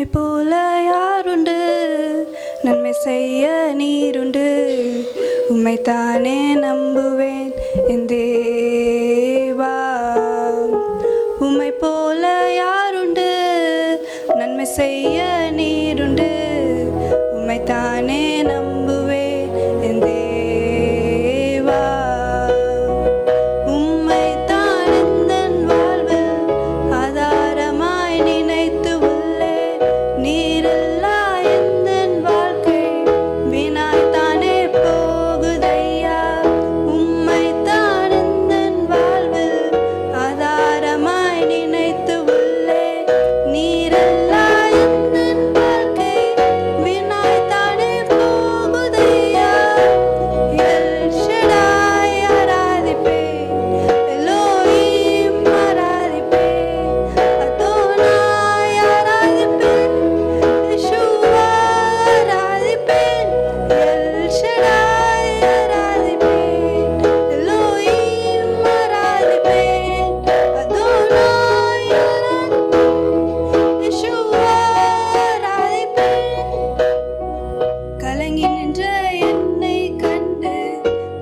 உம்மை போல யாருண்டு, நன்மை செய்ய நீருண்டு. உம்மைத்தானே நம்புவேன் என் தேவா. உம்மை போல யாருண்டு, நன்மை செய்ய நீருண்டு. உம்மைத்தானே நம்புவேன் என் தேவா. உம்மைத்தான் எந்தன் வாழ்வில் ஆதாரமாய் நினைத்து உள்ளேன். நீரில்லா எந்தன் வாழ்க்கை வீணாய்த்தானே போகுதையா. உம்மைத்தான் எந்தன் வாழ்வில் ஆதாரமாய் நினைத்து உள்ளேன். நீரில்லா எந்தன் வாழ்க்கை வீணாய்த்தானே போகுதையா. எல் ஷடாய் ஆராதிப்பேன், எலோஹிம் ஆராதிப்பேன், அதோனாய் ஆராதிப்பேன், யெஷுவா ஆராதிப்பேன். எல் ஷடாய் ஆராதிப்பேன், எலோஹிம் ஆராதிப்பேன், அதோனாய் ஆராதிப்பேன், யெஷுவா ஆராதிப்பேன். கலங்கி நின்ற என்னை கண்டு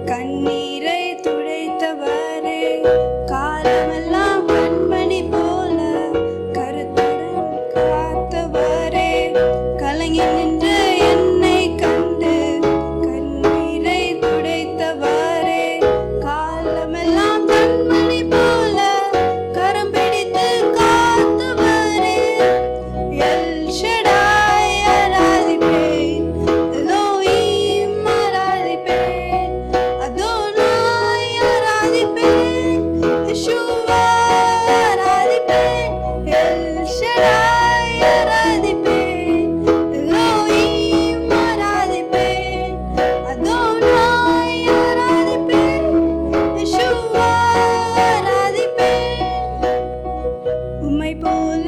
கண்ணீரை துடைத்தவரே, காலமெல்லாம் கண்மணி போல கருத்துடன் காத்தவரே. கலங்கி நின்ற என்னை கண்டு கண்ணீரை துடைத்தவரே, காலமெல்லாம் கண்மணி போல கரம் பிடித்து காத்தவரே. எல் ஷடாய் ஆராதிப்பேன், எலோஹிம் ஆராதிப்பேன், அதோனாய் ஆராதிப்பேன், யெஷுவா ஆராதிப்பேன். எல் ஷடாய் ஆராதிப்பேன், எலோஹிம் ஆராதிப்பேன், அதோனாய் ஆராதிப்பேன், யெஷுவா ஆராதிப்பேன். உம்மை போல